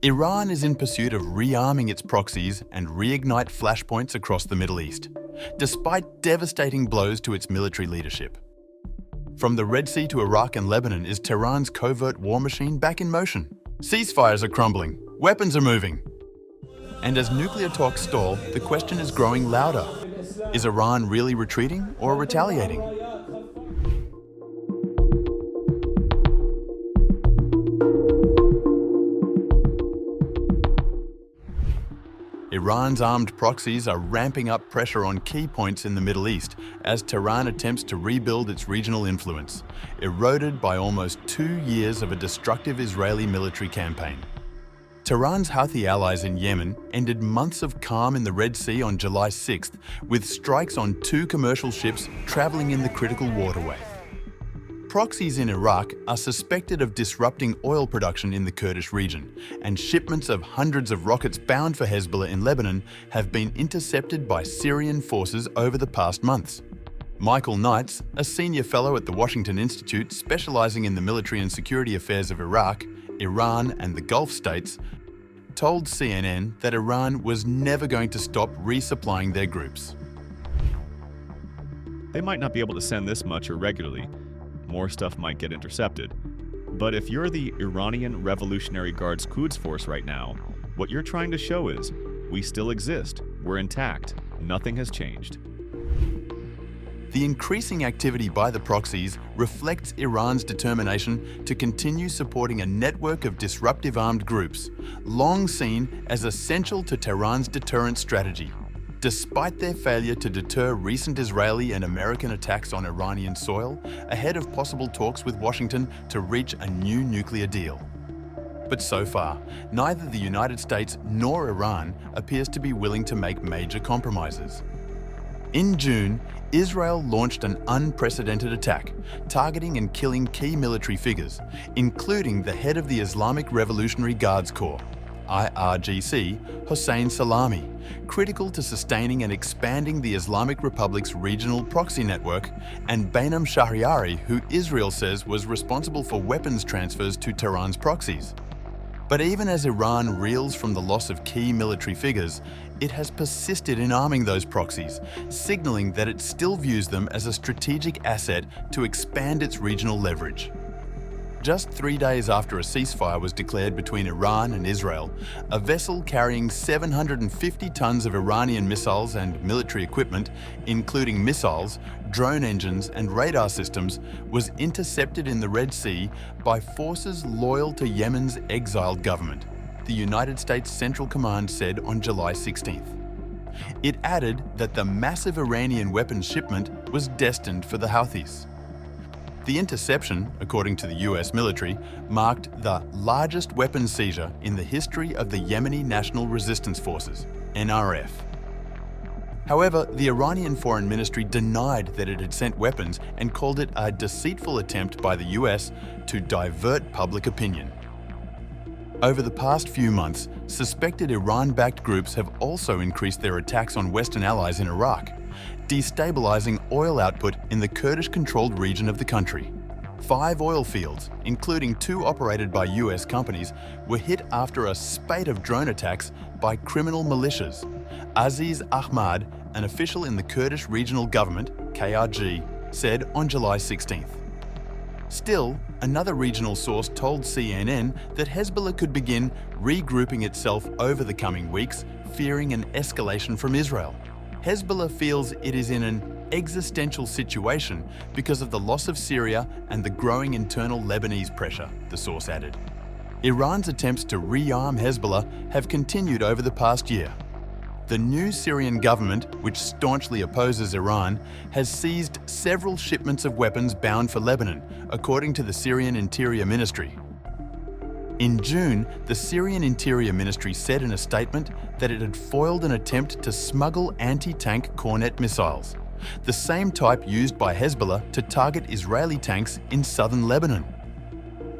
Iran is in pursuit of rearming its proxies and reignite flashpoints across the Middle East, despite devastating blows to its military leadership. From the Red Sea to Iraq and Lebanon is Tehran's covert war machine back in motion. Ceasefires are crumbling, weapons are moving. And as nuclear talks stall, the question is growing louder. Is Iran really retreating or retaliating? Iran's armed proxies are ramping up pressure on key points in the Middle East as Tehran attempts to rebuild its regional influence, eroded by almost 2 years of a destructive Israeli military campaign. Tehran's Houthi allies in Yemen ended months of calm in the Red Sea on July 6th with strikes on 2 commercial ships traveling in the critical waterway. Proxies in Iraq are suspected of disrupting oil production in the Kurdish region, and shipments of hundreds of rockets bound for Hezbollah in Lebanon have been intercepted by Syrian forces over the past months. Michael Knights, a senior fellow at the Washington Institute specializing in the military and security affairs of Iraq, Iran, and the Gulf states, told CNN that Iran was never going to stop resupplying their groups. They might not be able to send this much or regularly. More stuff might get intercepted. But if you're the Iranian Revolutionary Guards Quds Force right now, what you're trying to show is, we still exist, we're intact, nothing has changed. The increasing activity by the proxies reflects Iran's determination to continue supporting a network of disruptive armed groups, long seen as essential to Tehran's deterrent strategy. Despite their failure to deter recent Israeli and American attacks on Iranian soil, ahead of possible talks with Washington to reach a new nuclear deal. But so far, neither the United States nor Iran appears to be willing to make major compromises. In June, Israel launched an unprecedented attack, targeting and killing key military figures, including the head of the Islamic Revolutionary Guards Corps, IRGC, Hossein Salami, critical to sustaining and expanding the Islamic Republic's regional proxy network, and Bainam Shahriari, who Israel says was responsible for weapons transfers to Tehran's proxies. But even as Iran reels from the loss of key military figures, it has persisted in arming those proxies, signaling that it still views them as a strategic asset to expand its regional leverage. Just 3 days after a ceasefire was declared between Iran and Israel, a vessel carrying 750 tons of Iranian missiles and military equipment, including missiles, drone engines, and radar systems, was intercepted in the Red Sea by forces loyal to Yemen's exiled government, the United States Central Command said on July 16th. It added that the massive Iranian weapons shipment was destined for the Houthis. The interception, according to the US military, marked the largest weapons seizure in the history of the Yemeni National Resistance Forces, NRF. However, the Iranian Foreign Ministry denied that it had sent weapons and called it a deceitful attempt by the US to divert public opinion. Over the past few months, suspected Iran-backed groups have also increased their attacks on Western allies in Iraq, destabilizing oil output in the Kurdish-controlled region of the country. 5 oil fields, including 2 operated by US companies, were hit after a spate of drone attacks by criminal militias. Aziz Ahmad, an official in the Kurdish Regional Government, KRG, said on July 16th. Still, another regional source told CNN that Hezbollah could begin regrouping itself over the coming weeks, fearing an escalation from Israel. Hezbollah feels it is in an existential situation because of the loss of Syria and the growing internal Lebanese pressure, the source added. Iran's attempts to rearm Hezbollah have continued over the past year. The new Syrian government, which staunchly opposes Iran, has seized several shipments of weapons bound for Lebanon, according to the Syrian Interior Ministry. In June, the Syrian Interior Ministry said in a statement that it had foiled an attempt to smuggle anti-tank Cornet missiles, the same type used by Hezbollah to target Israeli tanks in southern Lebanon.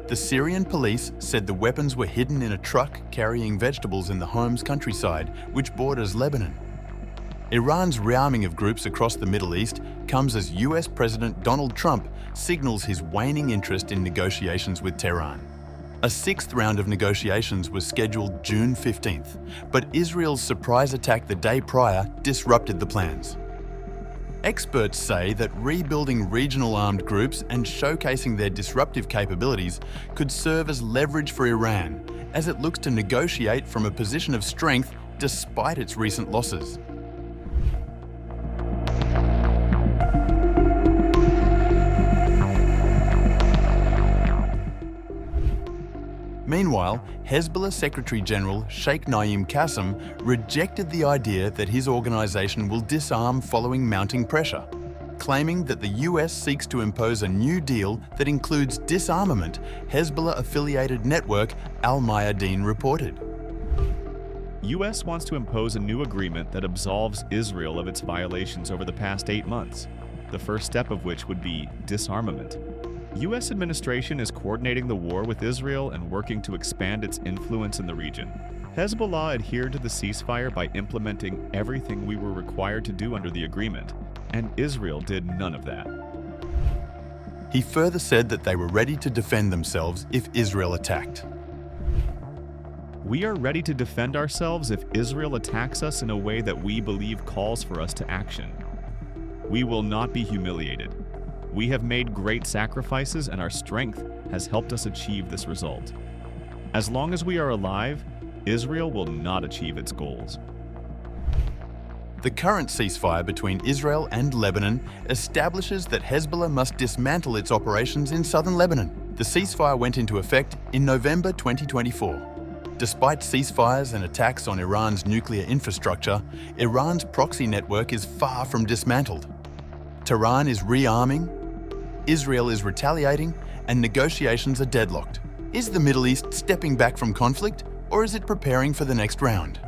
The Syrian police said the weapons were hidden in a truck carrying vegetables in the Homs countryside, which borders Lebanon. Iran's rearming of groups across the Middle East comes as US President Donald Trump signals his waning interest in negotiations with Tehran. A sixth round of negotiations was scheduled June 15th, but Israel's surprise attack the day prior disrupted the plans. Experts say that rebuilding regional armed groups and showcasing their disruptive capabilities could serve as leverage for Iran, as it looks to negotiate from a position of strength despite its recent losses. Meanwhile, Hezbollah Secretary General Sheikh Naim Qassem rejected the idea that his organisation will disarm following mounting pressure, claiming that the US seeks to impose a new deal that includes disarmament, Hezbollah-affiliated network Al Mayadeen reported. US wants to impose a new agreement that absolves Israel of its violations over the past 8 months, the first step of which would be disarmament. US administration is coordinating the war with Israel and working to expand its influence in the region. Hezbollah adhered to the ceasefire by implementing everything we were required to do under the agreement, and Israel did none of that. He further said that they were ready to defend themselves if Israel attacked. We are ready to defend ourselves if Israel attacks us in a way that we believe calls for us to action. We will not be humiliated. We have made great sacrifices and our strength has helped us achieve this result. As long as we are alive, Israel will not achieve its goals. The current ceasefire between Israel and Lebanon establishes that Hezbollah must dismantle its operations in southern Lebanon. The ceasefire went into effect in November 2024. Despite ceasefires and attacks on Iran's nuclear infrastructure, Iran's proxy network is far from dismantled. Tehran is rearming, Israel is retaliating, and negotiations are deadlocked. Is the Middle East stepping back from conflict, or is it preparing for the next round?